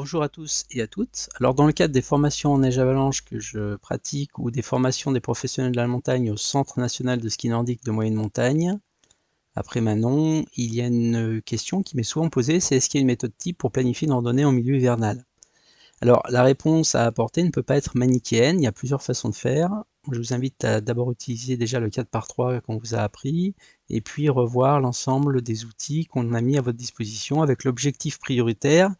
Bonjour à tous et à toutes. Alors dans le cadre des formations en neige avalanche que je pratique ou des formations des professionnels de la montagne au Centre national de ski nordique de moyenne montagne, après Manon, il y a une question qui m'est souvent posée, c'est est-ce qu'il y a une méthode type pour planifier une randonnée en milieu hivernal? Alors la réponse à apporter ne peut pas être manichéenne, il y a plusieurs façons de faire. Je vous invite à d'abord utiliser déjà le 4x3 qu'on vous a appris, et puis revoir l'ensemble des outils qu'on a mis à votre disposition avec l'objectif prioritaire,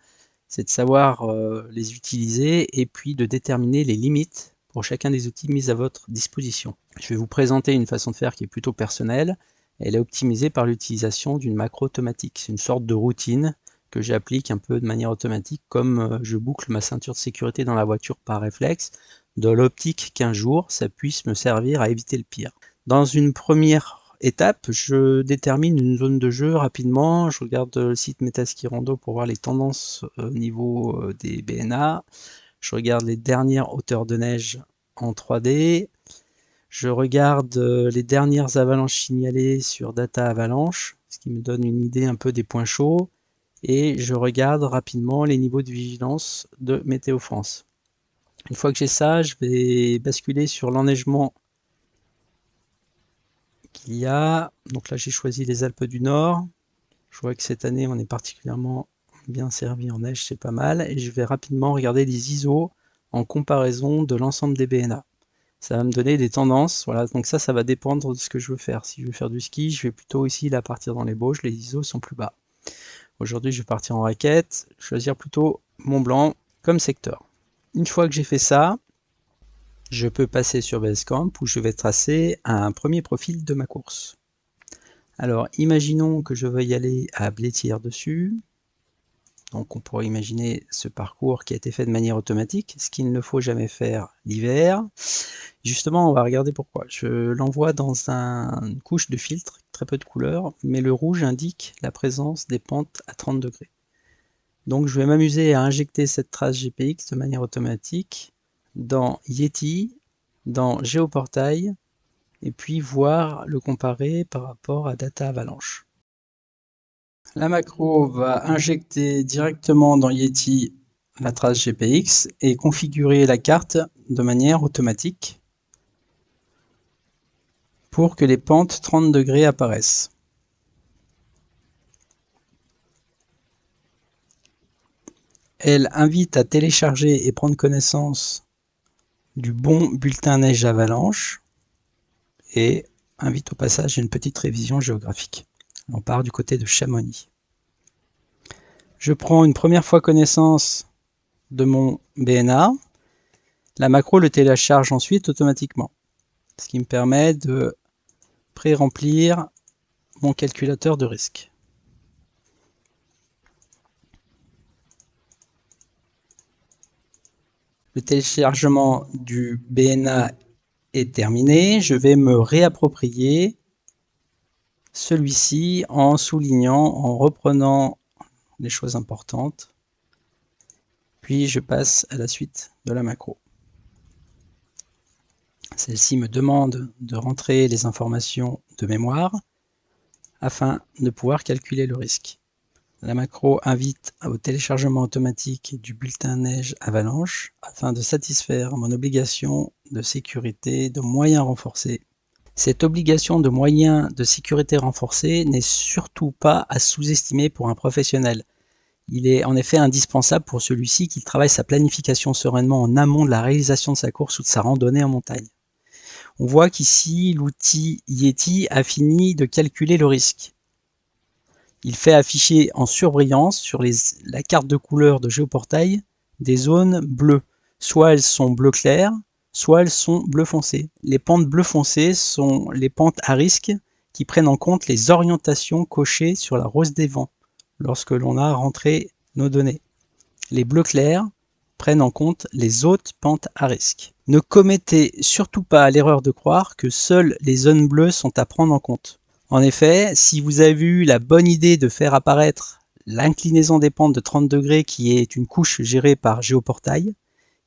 c'est de savoir les utiliser et puis de déterminer les limites pour chacun des outils mis à votre disposition. Je vais vous présenter une façon de faire qui est plutôt personnelle. Elle est optimisée par l'utilisation d'une macro automatique. C'est une sorte de routine que j'applique un peu de manière automatique, comme je boucle ma ceinture de sécurité dans la voiture par réflexe, dans l'optique qu'un jour, ça puisse me servir à éviter le pire. Dans une première étape, je détermine une zone de jeu rapidement. Je regarde le site Metaski Rando pour voir les tendances au niveau des BNA. Je regarde les dernières hauteurs de neige en 3D. Je regarde les dernières avalanches signalées sur Data Avalanche, ce qui me donne une idée un peu des points chauds. Et je regarde rapidement les niveaux de vigilance de Météo France. Une fois que j'ai ça, je vais basculer sur l'enneigement qu'il y a. Donc là, j'ai choisi les Alpes du Nord. Je vois que cette année, on est particulièrement bien servi en neige, c'est pas mal. Et je vais rapidement regarder les ISO en comparaison de l'ensemble des BNA. Ça va me donner des tendances. Voilà, donc ça va dépendre de ce que je veux faire. Si je veux faire du ski, je vais plutôt ici là partir dans les Bauges. Les ISO sont plus bas. Aujourd'hui, je vais partir en raquette, choisir plutôt Mont Blanc comme secteur. Une fois que j'ai fait ça, je peux passer sur Basecamp où je vais tracer un premier profil de ma course. Alors, imaginons que je veuille aller à Blétière dessus. Donc, on pourrait imaginer ce parcours qui a été fait de manière automatique, ce qu'il ne faut jamais faire l'hiver. Justement, on va regarder pourquoi. Je l'envoie dans une couche de filtre, très peu de couleurs, mais le rouge indique la présence des pentes à 30 degrés. Donc, je vais m'amuser à injecter cette trace GPX de manière automatique dans Yeti, dans Géoportail, et puis voir le comparer par rapport à Data Avalanche. La macro va injecter directement dans Yeti la trace GPX et configurer la carte de manière automatique pour que les pentes 30 degrés apparaissent. Elle invite à télécharger et prendre connaissance du bon bulletin neige avalanche et invite au passage à une petite révision géographique. On part du côté de Chamonix. Je prends une première fois connaissance de mon BNA. La macro le télécharge ensuite automatiquement, ce qui me permet de pré-remplir mon calculateur de risque. Le téléchargement du BNA est terminé. Je vais me réapproprier celui-ci en soulignant, en reprenant les choses importantes. Puis je passe à la suite de la macro. Celle-ci me demande de rentrer les informations de mémoire afin de pouvoir calculer le risque. La macro invite au téléchargement automatique du bulletin neige avalanche afin de satisfaire mon obligation de sécurité de moyens renforcés. Cette obligation de moyens de sécurité renforcés n'est surtout pas à sous-estimer pour un professionnel. Il est en effet indispensable pour celui-ci qu'il travaille sa planification sereinement en amont de la réalisation de sa course ou de sa randonnée en montagne. On voit qu'ici, l'outil Yeti a fini de calculer le risque. Il fait afficher en surbrillance sur la carte de couleur de Géoportail des zones bleues. Soit elles sont bleu clair, soit elles sont bleu foncé. Les pentes bleu foncé sont les pentes à risque qui prennent en compte les orientations cochées sur la rose des vents lorsque l'on a rentré nos données. Les bleus clairs prennent en compte les autres pentes à risque. Ne commettez surtout pas l'erreur de croire que seules les zones bleues sont à prendre en compte. En effet, si vous avez eu la bonne idée de faire apparaître l'inclinaison des pentes de 30 degrés qui est une couche gérée par Géoportail,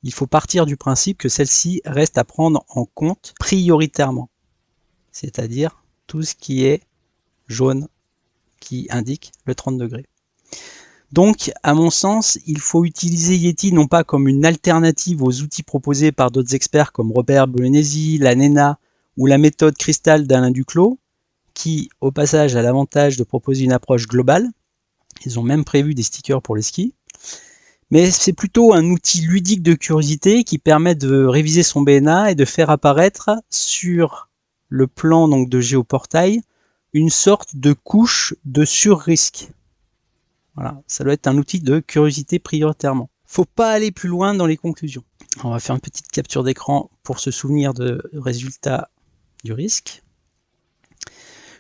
il faut partir du principe que celle-ci reste à prendre en compte prioritairement, c'est-à-dire tout ce qui est jaune qui indique le 30 degrés. Donc, à mon sens, il faut utiliser Yeti non pas comme une alternative aux outils proposés par d'autres experts comme Robert Bolognesi, la NENA ou la méthode Cristal d'Alain Duclos, qui, au passage, a l'avantage de proposer une approche globale. Ils ont même prévu des stickers pour les skis. Mais c'est plutôt un outil ludique de curiosité qui permet de réviser son BNA et de faire apparaître sur le plan donc, de géoportail une sorte de couche de sur-risque. Voilà, ça doit être un outil de curiosité prioritairement. Faut pas aller plus loin dans les conclusions. On va faire une petite capture d'écran pour se souvenir de résultats du risque.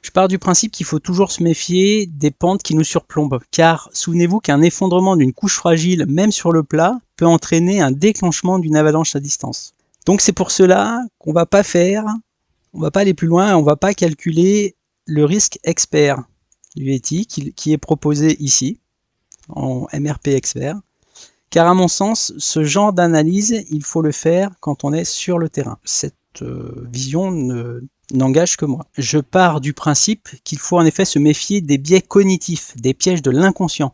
Je pars du principe qu'il faut toujours se méfier des pentes qui nous surplombent, car souvenez-vous qu'un effondrement d'une couche fragile, même sur le plat, peut entraîner un déclenchement d'une avalanche à distance. Donc c'est pour cela qu'on va pas aller plus loin, on va pas calculer le risque expert du Yeti qui est proposé ici, en MRP expert, car à mon sens, ce genre d'analyse, il faut le faire quand on est sur le terrain. Cette vision n'engage que moi. Je pars du principe qu'il faut en effet se méfier des biais cognitifs, des pièges de l'inconscient.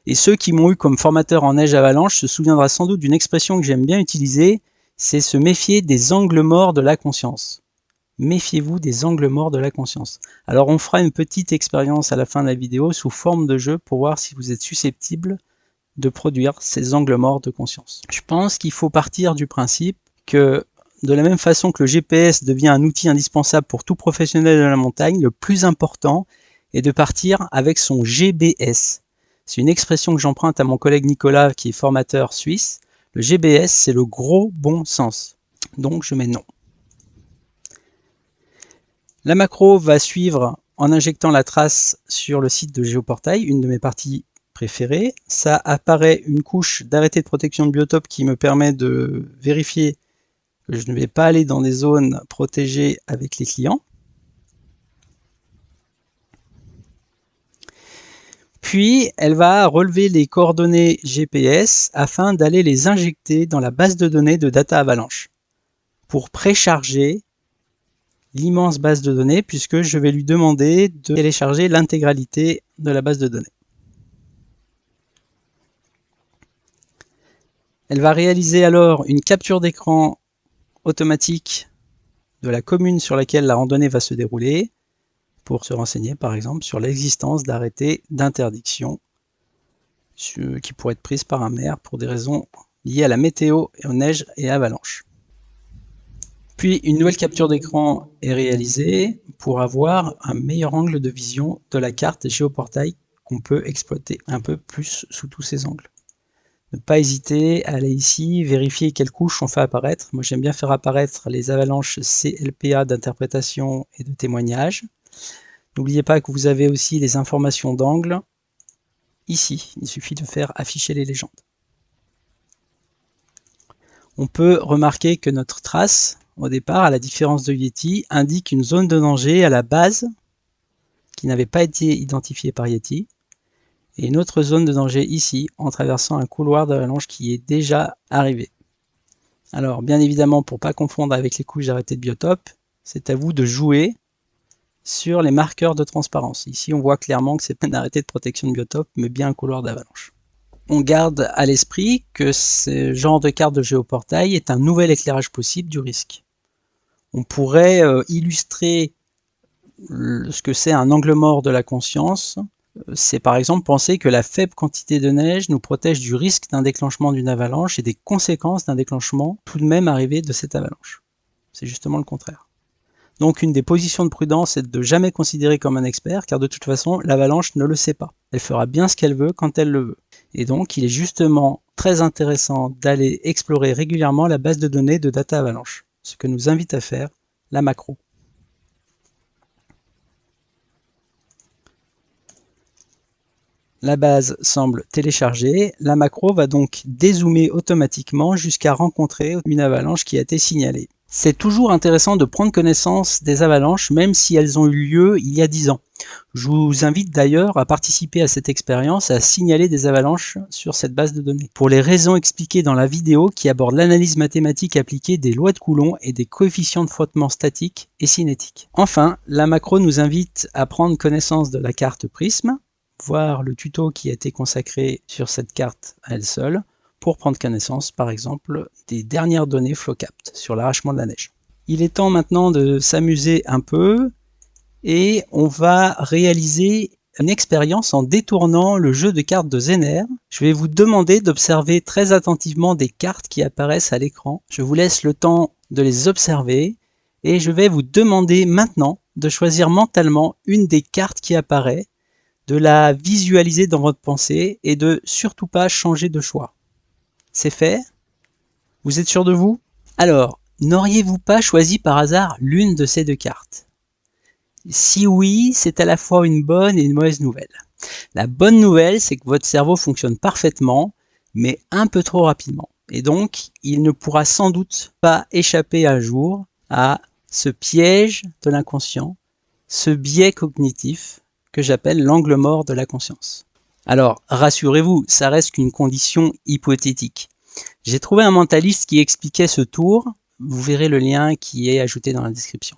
Et ceux qui m'ont eu comme formateur en neige avalanche se souviendront sans doute d'une expression que j'aime bien utiliser, c'est se méfier des angles morts de la conscience. Méfiez-vous des angles morts de la conscience. Alors on fera une petite expérience à la fin de la vidéo sous forme de jeu pour voir si vous êtes susceptible de produire ces angles morts de conscience. Je pense qu'il faut partir du principe que de la même façon que le GPS devient un outil indispensable pour tout professionnel de la montagne, le plus important est de partir avec son GBS. C'est une expression que j'emprunte à mon collègue Nicolas qui est formateur suisse. Le GBS, c'est le gros bon sens. Donc je mets non. La macro va suivre en injectant la trace sur le site de Géoportail, une de mes parties préférées. Ça apparaît une couche d'arrêté de protection de biotope qui me permet de vérifier que je ne vais pas aller dans des zones protégées avec les clients. Puis, elle va relever les coordonnées GPS afin d'aller les injecter dans la base de données de Data Avalanche pour précharger l'immense base de données puisque je vais lui demander de télécharger l'intégralité de la base de données. Elle va réaliser alors une capture d'écran automatique de la commune sur laquelle la randonnée va se dérouler pour se renseigner par exemple sur l'existence d'arrêtés d'interdiction qui pourraient être prises par un maire pour des raisons liées à la météo et aux neiges et avalanches. Puis une nouvelle capture d'écran est réalisée pour avoir un meilleur angle de vision de la carte Géoportail qu'on peut exploiter un peu plus sous tous ces angles. Ne pas hésiter à aller ici, vérifier quelles couches on fait apparaître. Moi j'aime bien faire apparaître les avalanches CLPA d'interprétation et de témoignage. N'oubliez pas que vous avez aussi les informations d'angle ici. Il suffit de faire afficher les légendes. On peut remarquer que notre trace, au départ, à la différence de Yeti, indique une zone de danger à la base qui n'avait pas été identifiée par Yeti et une autre zone de danger ici en traversant un couloir d'avalanche qui est déjà arrivé. Alors bien évidemment, pour ne pas confondre avec les couches d'arrêté de biotope, c'est à vous de jouer sur les marqueurs de transparence. Ici on voit clairement que c'est pas un arrêté de protection de biotope mais bien un couloir d'avalanche. On garde à l'esprit que ce genre de carte de Géoportail est un nouvel éclairage possible du risque. On pourrait illustrer ce que c'est un angle mort de la conscience. C'est par exemple penser que la faible quantité de neige nous protège du risque d'un déclenchement d'une avalanche et des conséquences d'un déclenchement tout de même arrivé de cette avalanche. C'est justement le contraire. Donc une des positions de prudence est de jamais considérer comme un expert, car de toute façon, l'avalanche ne le sait pas. Elle fera bien ce qu'elle veut quand elle le veut. Et donc, il est justement très intéressant d'aller explorer régulièrement la base de données de Data Avalanche, ce que nous invite à faire la macro. La base semble téléchargée, la macro va donc dézoomer automatiquement jusqu'à rencontrer une avalanche qui a été signalée. C'est toujours intéressant de prendre connaissance des avalanches, même si elles ont eu lieu il y a 10 ans. Je vous invite d'ailleurs à participer à cette expérience, à signaler des avalanches sur cette base de données, pour les raisons expliquées dans la vidéo qui aborde l'analyse mathématique appliquée des lois de Coulomb et des coefficients de frottement statiques et cinétiques. Enfin, la macro nous invite à prendre connaissance de la carte Prisme, voir le tuto qui a été consacré sur cette carte à elle seule pour prendre connaissance, par exemple, des dernières données FlowCapt sur l'arrachement de la neige. Il est temps maintenant de s'amuser un peu et on va réaliser une expérience en détournant le jeu de cartes de Zener. Je vais vous demander d'observer très attentivement des cartes qui apparaissent à l'écran. Je vous laisse le temps de les observer et je vais vous demander maintenant de choisir mentalement une des cartes qui apparaît, de la visualiser dans votre pensée et de surtout pas changer de choix. C'est fait? Vous êtes sûr de vous? Alors, n'auriez-vous pas choisi par hasard l'une de ces deux cartes? Si oui, c'est à la fois une bonne et une mauvaise nouvelle. La bonne nouvelle, c'est que votre cerveau fonctionne parfaitement, mais un peu trop rapidement. Et donc, il ne pourra sans doute pas échapper un jour à ce piège de l'inconscient, ce biais cognitif que j'appelle l'angle mort de la conscience. Alors, rassurez-vous, ça reste qu'une condition hypothétique. J'ai trouvé un mentaliste qui expliquait ce tour, vous verrez le lien qui est ajouté dans la description.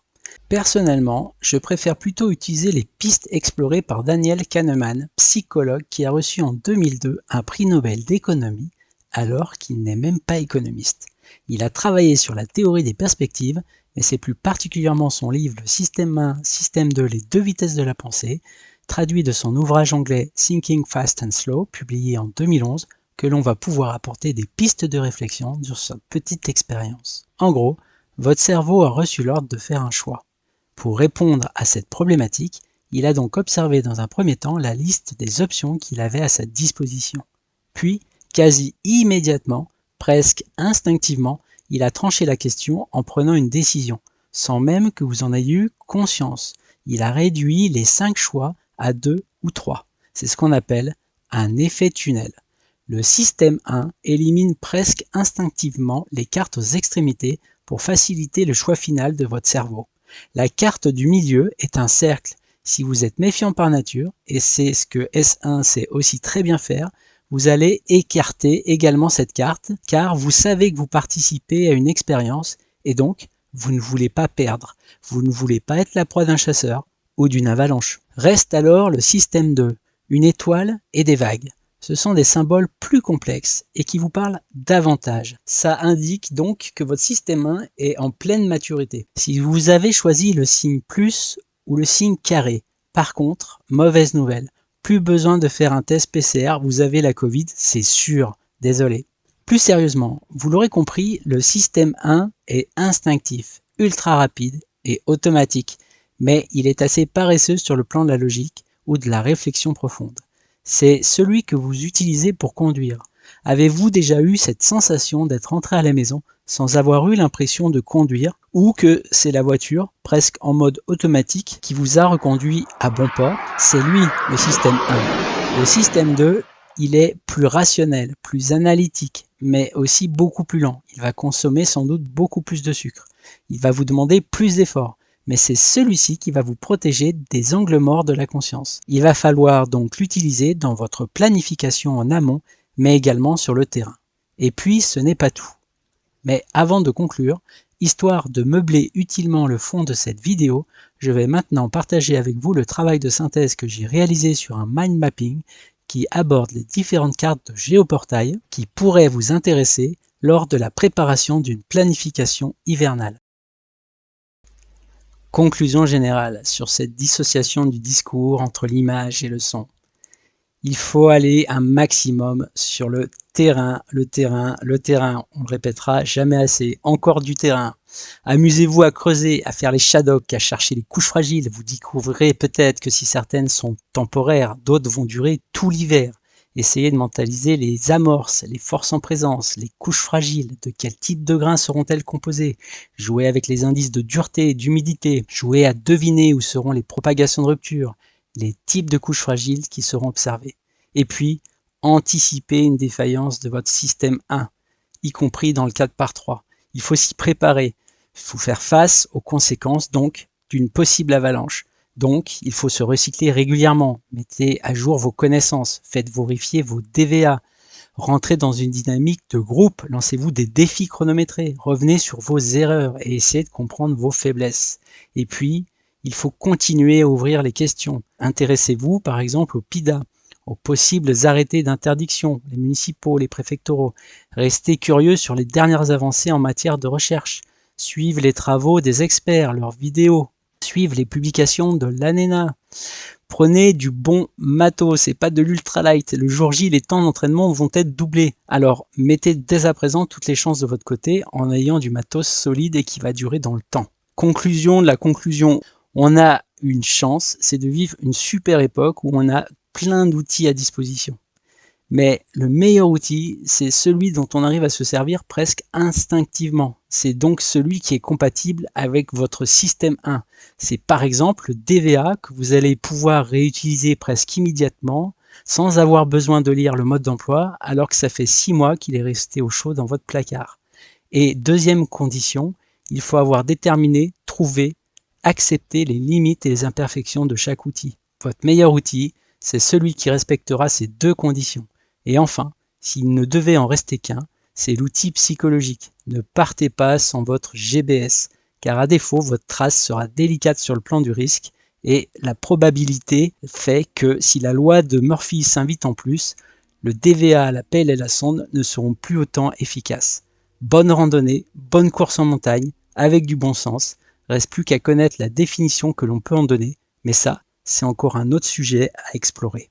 Personnellement, je préfère plutôt utiliser les pistes explorées par Daniel Kahneman, psychologue qui a reçu en 2002 un prix Nobel d'économie alors qu'il n'est même pas économiste. Il a travaillé sur la théorie des perspectives, mais c'est plus particulièrement son livre Le système 1, système 2, les deux vitesses de la pensée, traduit de son ouvrage anglais Thinking Fast and Slow, publié en 2011, que l'on va pouvoir apporter des pistes de réflexion sur sa petite expérience. En gros, votre cerveau a reçu l'ordre de faire un choix. Pour répondre à cette problématique, il a donc observé dans un premier temps la liste des options qu'il avait à sa disposition. Puis, quasi immédiatement, presque instinctivement, il a tranché la question en prenant une décision, sans même que vous en ayez eu conscience. Il a réduit les 5 choix à 2 ou 3. C'est ce qu'on appelle un effet tunnel. Le système 1 élimine presque instinctivement les cartes aux extrémités pour faciliter le choix final de votre cerveau. La carte du milieu est un cercle. Si vous êtes méfiant par nature, et c'est ce que S1 sait aussi très bien faire, vous allez écarter également cette carte, car vous savez que vous participez à une expérience, et donc vous ne voulez pas perdre. Vous ne voulez pas être la proie d'un chasseur ou d'une avalanche. Reste alors le système 2, une étoile et des vagues. Ce sont des symboles plus complexes et qui vous parlent davantage. Ça indique donc que votre système 1 est en pleine maturité. Si vous avez choisi le signe plus ou le signe carré, par contre, mauvaise nouvelle, plus besoin de faire un test PCR, vous avez la Covid, c'est sûr, désolé. Plus sérieusement, vous l'aurez compris, le système 1 est instinctif, ultra rapide et automatique, mais il est assez paresseux sur le plan de la logique ou de la réflexion profonde. C'est celui que vous utilisez pour conduire. Avez-vous déjà eu cette sensation d'être rentré à la maison sans avoir eu l'impression de conduire ou que c'est la voiture, presque en mode automatique, qui vous a reconduit à bon port? C'est lui, le système 1. Le système 2, il est plus rationnel, plus analytique, mais aussi beaucoup plus lent. Il va consommer sans doute beaucoup plus de sucre. Il va vous demander plus d'efforts. Mais c'est celui-ci qui va vous protéger des angles morts de la conscience. Il va falloir donc l'utiliser dans votre planification en amont, mais également sur le terrain. Et puis, ce n'est pas tout. Mais avant de conclure, histoire de meubler utilement le fond de cette vidéo, je vais maintenant partager avec vous le travail de synthèse que j'ai réalisé sur un mind mapping qui aborde les différentes cartes de géoportail qui pourraient vous intéresser lors de la préparation d'une planification hivernale. Conclusion générale sur cette dissociation du discours entre l'image et le son. Il faut aller un maximum sur le terrain, on le répétera jamais assez, encore du terrain. Amusez-vous à creuser, à faire les shadocks, à chercher les couches fragiles. Vous découvrirez peut-être que si certaines sont temporaires, d'autres vont durer tout l'hiver. Essayez de mentaliser les amorces, les forces en présence, les couches fragiles, de quel type de grains seront-elles composées. Jouez avec les indices de dureté et d'humidité. Jouez à deviner où seront les propagations de rupture, les types de couches fragiles qui seront observées. Et puis, anticipez une défaillance de votre système 1, y compris dans le 4x3. Il faut s'y préparer. Il faut faire face aux conséquences donc d'une possible avalanche. Donc, il faut se recycler régulièrement. Mettez à jour vos connaissances, faites vérifier vos DVA, rentrez dans une dynamique de groupe, lancez-vous des défis chronométrés, revenez sur vos erreurs et essayez de comprendre vos faiblesses. Et puis, Il faut continuer à ouvrir les questions. Intéressez-vous par exemple au PIDA, aux possibles arrêtés d'interdiction, les municipaux, les préfectoraux. Restez curieux sur les dernières avancées en matière de recherche. Suivez les travaux des experts, leurs vidéos. Suivez les publications de l'ANENA. Prenez du bon matos et pas de l'ultralight. Le jour J, les temps d'entraînement vont être doublés. Alors, mettez dès à présent toutes les chances de votre côté en ayant du matos solide et qui va durer dans le temps. Conclusion de la conclusion. On a une chance, c'est de vivre une super époque où on a plein d'outils à disposition. Mais le meilleur outil, c'est celui dont on arrive à se servir presque instinctivement. C'est donc celui qui est compatible avec votre système 1. C'est par exemple le DVA que vous allez pouvoir réutiliser presque immédiatement sans avoir besoin de lire le mode d'emploi alors que ça fait 6 mois qu'il est resté au chaud dans votre placard. Et deuxième condition, il faut avoir déterminé, trouvé, accepté les limites et les imperfections de chaque outil. Votre meilleur outil, c'est celui qui respectera ces deux conditions. Et enfin, s'il ne devait en rester qu'un, c'est l'outil psychologique. Ne partez pas sans votre GBS, car à défaut, votre trace sera délicate sur le plan du risque et la probabilité fait que si la loi de Murphy s'invite en plus, le DVA, la pelle et la sonde ne seront plus autant efficaces. Bonne randonnée, bonne course en montagne, avec du bon sens. Reste plus qu'à connaître la définition que l'on peut en donner, mais ça, c'est encore un autre sujet à explorer.